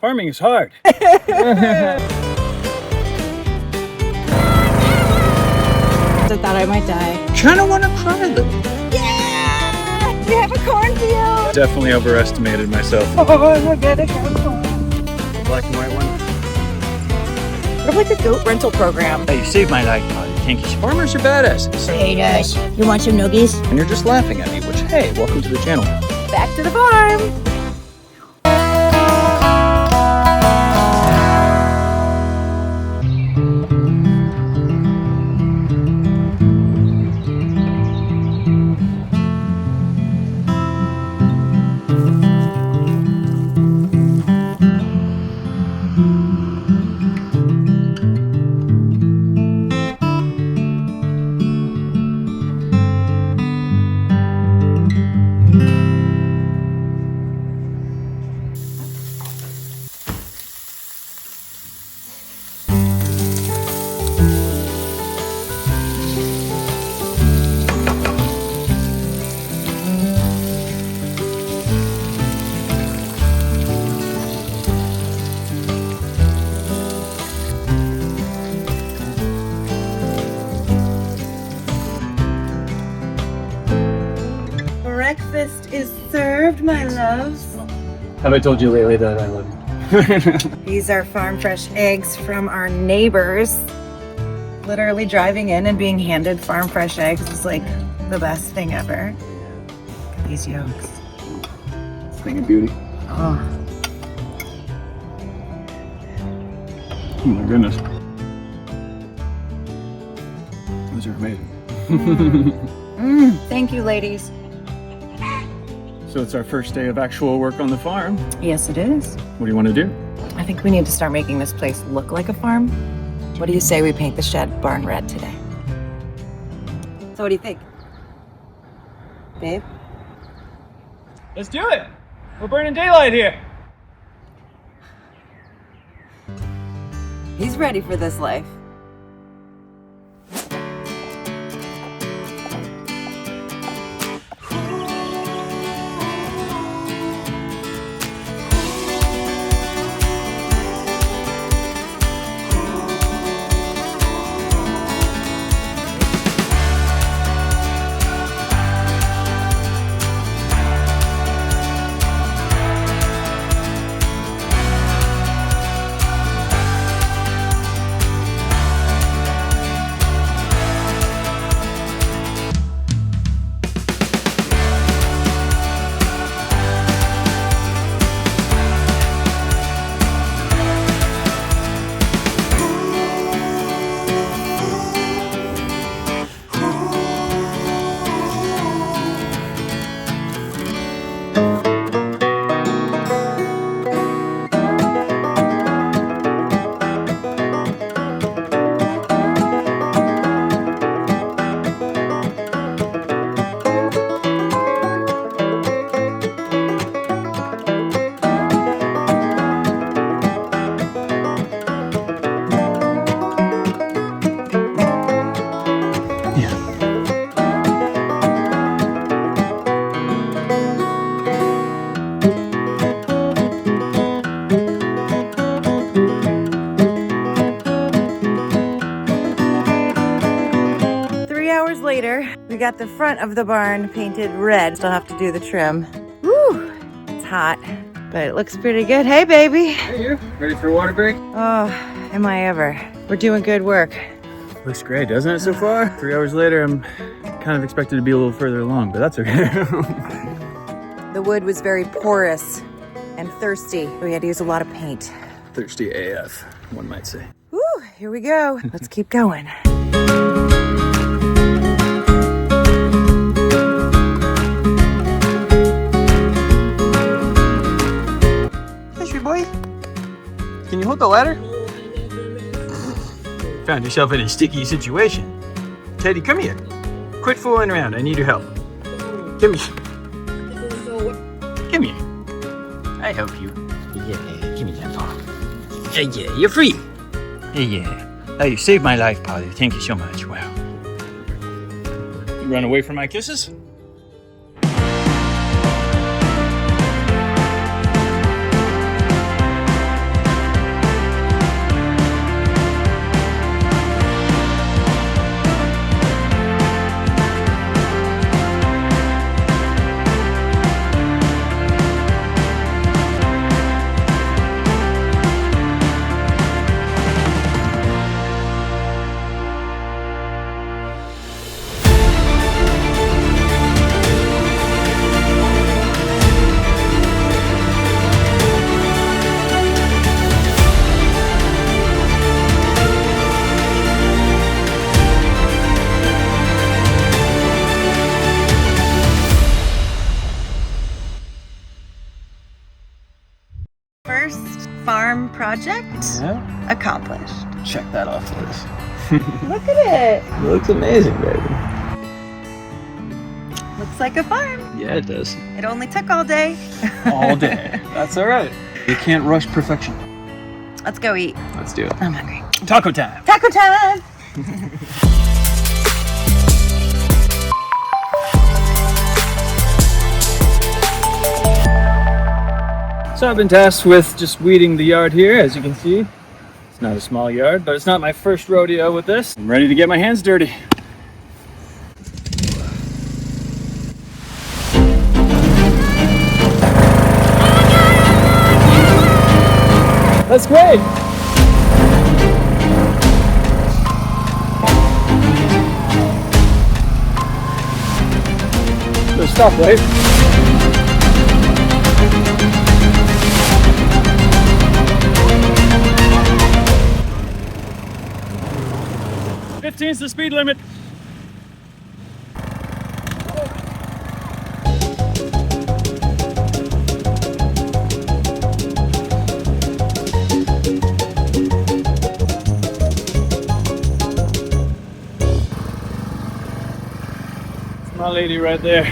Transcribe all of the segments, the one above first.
Farming is hard. I thought I might die. Kinda wanna cry though. Yeah! We have a cornfield! Definitely overestimated myself. Oh, I got a cornfield. Black and white one. What like a goat rental program? Hey, you saved my life, buddy. Thank you. Farmers are badasses. Hey guys, you want some noogies? And you're just laughing at me, which, hey, welcome to the channel. Back to the farm! Breakfast is served, my loves. Have I told you lately that I love you? These are farm fresh eggs from our neighbors. Literally driving in and being handed farm fresh eggs is like the best thing ever. Look at these yolks. Thing of beauty. Oh, Oh my goodness. Those are amazing. thank you, ladies. So it's our first day of actual work on the farm. Yes, it is. What do you want to do? I think we need to start making this place look like a farm. What do you say we paint the shed barn red today? So what do you think? Babe? Let's do it. We're burning daylight here. He's ready for this life. Later, we got the front of the barn painted red. Still have to do the trim. Woo! It's hot, but it looks pretty good. Hey, baby. Hey, you. Ready for a water break? Oh, am I ever. We're doing good work. Looks great, doesn't it, so far? 3 hours later, I'm kind of expected to be a little further along, but that's okay. The wood was very porous and thirsty. We had to use a lot of paint. Thirsty AF, one might say. Woo! Here we go. Let's keep going. Boy, can you hold the ladder? Found yourself in a sticky situation. Teddy, come here. Quit fooling around. I need your help. Come here. Come here. I help you. Yeah, give me that phone. Yeah, you're free. Yeah. Oh, you saved my life, Polly. Thank you so much. Wow. You run away from my kisses? farm project accomplished. Check that off the list. Look at it. Looks amazing, baby. Looks like a farm. Yeah, it does. It only took all day. All day. That's all right. You can't rush perfection. Let's go eat. Let's do it. I'm hungry. Taco time. Taco time. So I've been tasked with just weeding the yard here, as you can see. It's not a small yard, but it's not my first rodeo with this. I'm ready to get my hands dirty. That's great. No stoplight. Is the speed limit. It's my lady right there.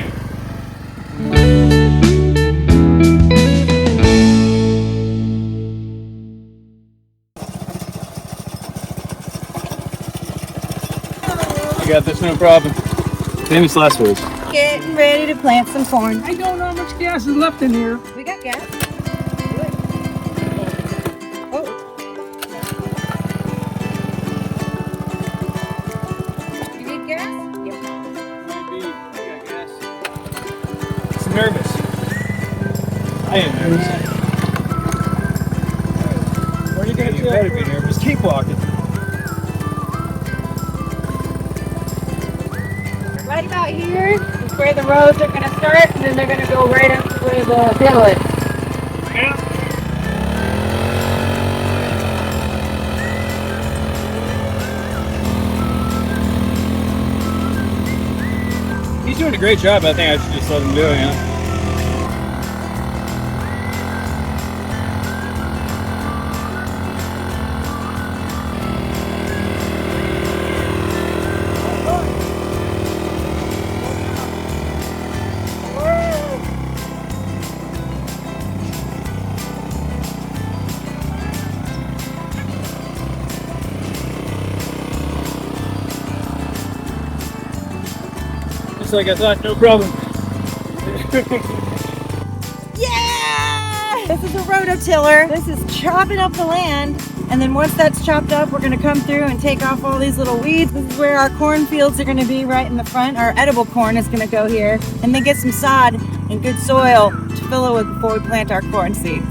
I got this, no problem. Famous last words. Getting ready to plant some corn. I don't know how much gas is left in here. We got gas. Oh. You need gas? Maybe. I got gas. It's nervous. I am nervous. Where are you going? You better be nervous. Keep walking. Right about here is where the roads are going to start, and then they're going to go right up to where the hill is. Yeah. He's doing a great job. I think I should just let him do it, you know? Just like I thought, no problem. Yeah! This is a rototiller. This is chopping up the land. And then once that's chopped up, we're gonna come through and take off all these little weeds. This is where our cornfields are gonna be right in the front. Our edible corn is gonna go here. And then get some sod and good soil to fill it with before we plant our corn seeds.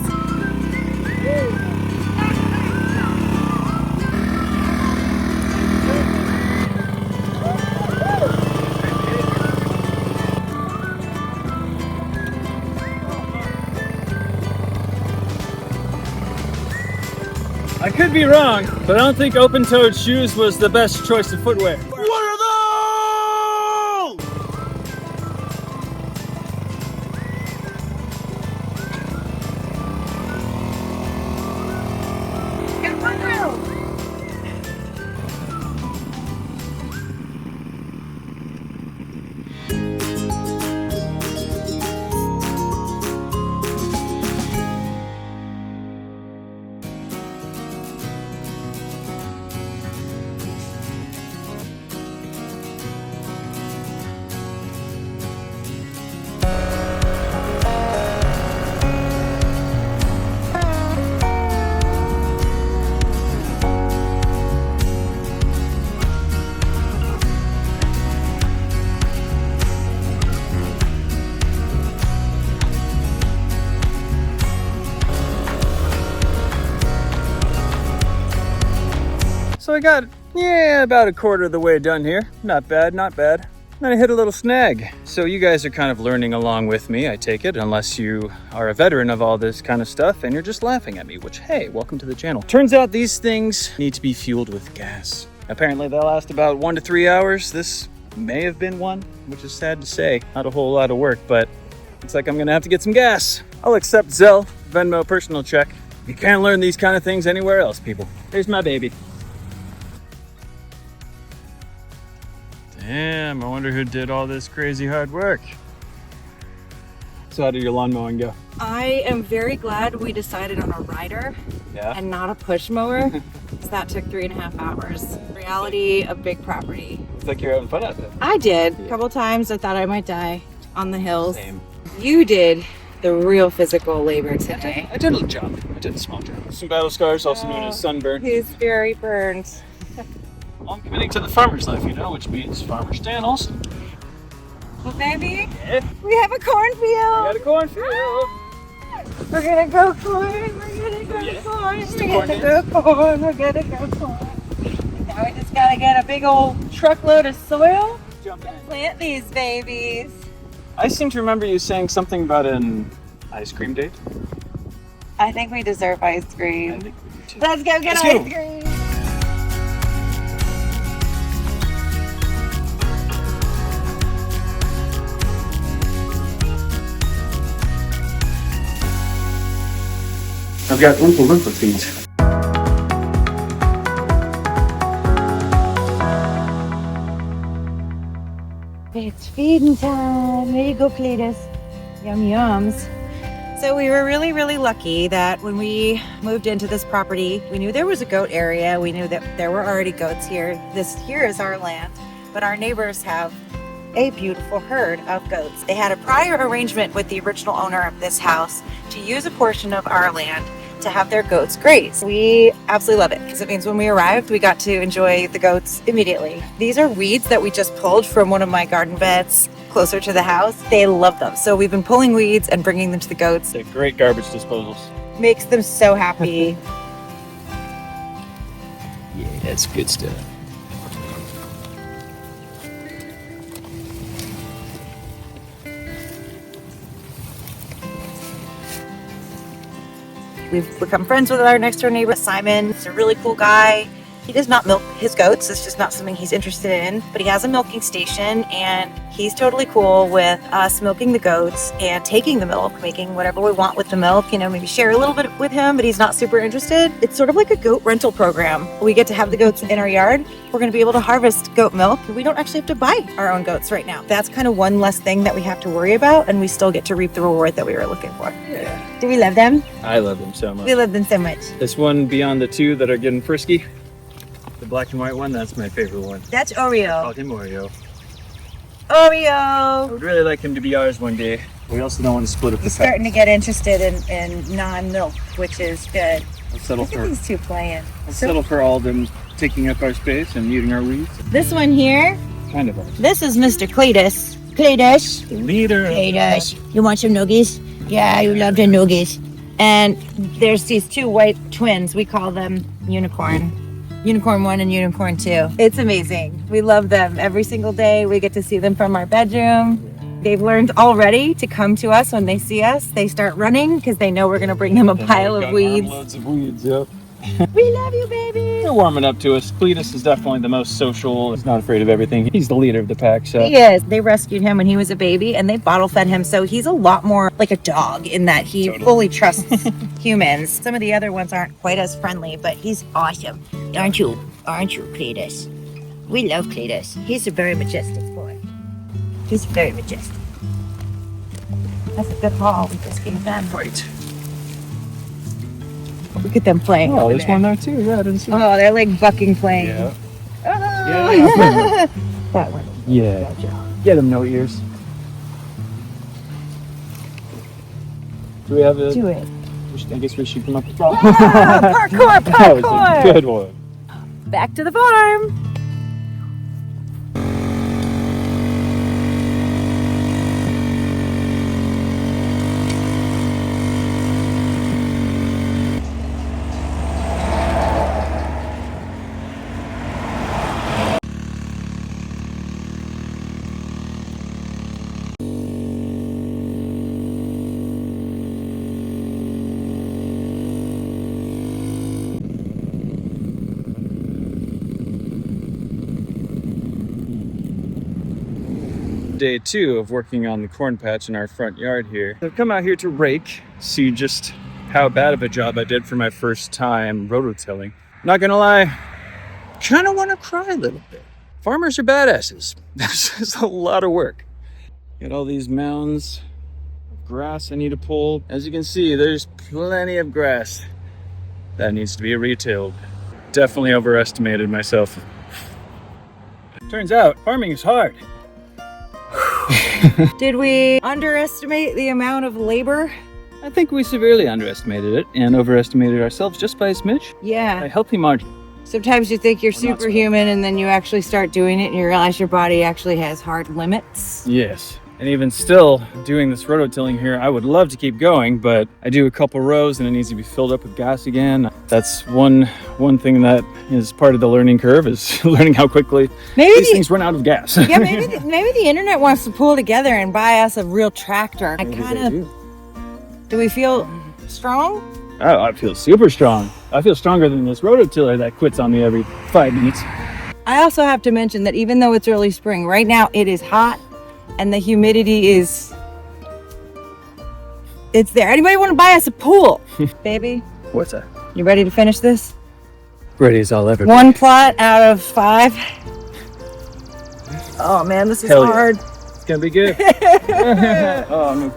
I could be wrong, but I don't think open-toed shoes was the best choice of footwear. What are those? Come on out! So I got, about a quarter of the way done here. Not bad, not bad. Then I hit a little snag. So you guys are kind of learning along with me, I take it, unless you are a veteran of all this kind of stuff and you're just laughing at me, which, hey, welcome to the channel. Turns out these things need to be fueled with gas. Apparently they'll last about 1 to 3 hours. This may have been one, which is sad to say. Not a whole lot of work, but looks like I'm gonna have to get some gas. I'll accept Zelle, Venmo personal check. You can't learn these kind of things anywhere else, people. Here's my baby. Damn, I wonder who did all this crazy hard work. So how did your lawn mowing go? I am very glad we decided on a rider and not a push mower. Because that took 3.5 hours. Reality, a big property. Looks like you're having fun out there. I did. A couple times I thought I might die on the hills. Same. You did the real physical labor today. I did a job. I did a small job. Some battle scars, also known as sunburn. He's very burned. I'm committing to the farmer's life, you know, which means farmer's Dan also. Well, baby, Yeah. we have a cornfield. We got a cornfield. We're gonna go corn. We're gonna go corn. We're gonna go corn. We're gonna go corn. Now we just gotta get a big old truckload of soil Jump in. and plant these babies. I seem to remember you saying something about an ice cream date. I think we deserve ice I cream. think we do too. Let's go get Let's ice go. cream. I've got Oompa feeds. It's feeding time. There you go, CLETUS. Yum yums. So we were really, really lucky that when we moved into this property, we knew there was a goat area. We knew that there were already goats here. This here is our land, but our neighbors have a beautiful herd of goats. They had a prior arrangement with the original owner of this house to use a portion of our land to have their goats graze. We absolutely love it because it means when we arrived, we got to enjoy the goats immediately. These are weeds that we just pulled from one of my garden beds closer to the house. They love them. So we've been pulling weeds and bringing them to the goats. They're great garbage disposals. Makes them so happy. Yeah, that's good stuff. We've become friends with our next door neighbor, Simon. He's a really cool guy. He does not milk his goats. It's just not something he's interested in, but he has a milking station and he's totally cool with us milking the goats and taking the milk, making whatever we want with the milk, you know, maybe share a little bit with him, but he's not super interested. It's sort of like a goat rental program. We get to have the goats in our yard. We're going to be able to harvest goat milk. We don't actually have to buy our own goats right now. That's kind of one less thing that we have to worry about, and we still get to reap the reward that we were looking for. Yeah. Do we love them? I love them so much. We love them so much. This one beyond the two that are getting frisky, the black and white one, that's my favorite one. That's I Oreo. called him Oreo. I Oreo! would really like him to be ours one day. We also don't want to split up the He's pack. starting to get interested in non-milk, which is good. Let's settle Look at for, these two playing. let's settle for all of them taking up our space and eating our weeds. This one here, Kind of ours. this is Mr. CLETUS. CLETUS. The leader. CLETUS. You want some noogies? Yeah, you love the noogies. And there's these two white twins. We call them Unicorn. Unicorn 1 and Unicorn 2. It's amazing. We love them every single day. We get to see them from our bedroom. They've learned already to come to us when they see us. They start running because they know we're going to bring them a pile of weeds. Loads of weeds, yep. We love you, baby. They're warming up to us. CLETUS is definitely the most social. He's not afraid of everything. He's the leader of the pack, so. He is. They rescued him when he was a baby and they bottle fed him. So he's a lot more like a dog in that he fully trusts humans. Some of the other ones aren't quite as friendly, but he's awesome. Aren't you? Aren't you, CLETUS? We love CLETUS. He's a very majestic boy. He's very majestic. That's a good haul we just gave them. Right. Look at them playing. Oh, over there's there. one there too. Yeah, I didn't see that. Oh, they're like bucking playing. Yeah. Oh. Yeah. That one. Yeah. Get him no ears. Do we have a... Do it. I guess we should come up with the Ah, parkour, That was a parkour. good one. Back to the farm. Day 2 of working on the corn patch in our front yard here. I've come out here to rake, so you just how bad of a job I did for my first time rototilling. Not gonna lie, kind of want to cry a little bit. Farmers are badasses. This is a lot of work. Got all these mounds of grass I need to pull. As you can see, there's plenty of grass that needs to be retilled. Definitely overestimated myself. Turns out farming is hard. Did we underestimate the amount of labor? I think we severely underestimated it and overestimated ourselves just by a smidge. Yeah. A healthy margin. Sometimes you think you're We're not superhuman and then you actually start doing it and you realize your body actually has hard limits. Yes. And even still, doing this rototilling here, I would love to keep going, but I do a couple rows and it needs to be filled up with gas again. That's one thing that is part of the learning curve, is learning how quickly these things run out of gas. Yeah, maybe the internet wants to pull together and buy us a real tractor. Do we feel strong? Oh, I feel super strong. I feel stronger than this rototiller that quits on me every 5 minutes. I also have to mention that even though it's early spring, right now it is hot and the humidity it's there. Anybody want to buy us a pool? Baby, What's that? you ready to finish this? Ready as I'll ever be. 1 plot out of 5. Oh man, this is Hell yeah. hard. It's gonna be good. Oh, no.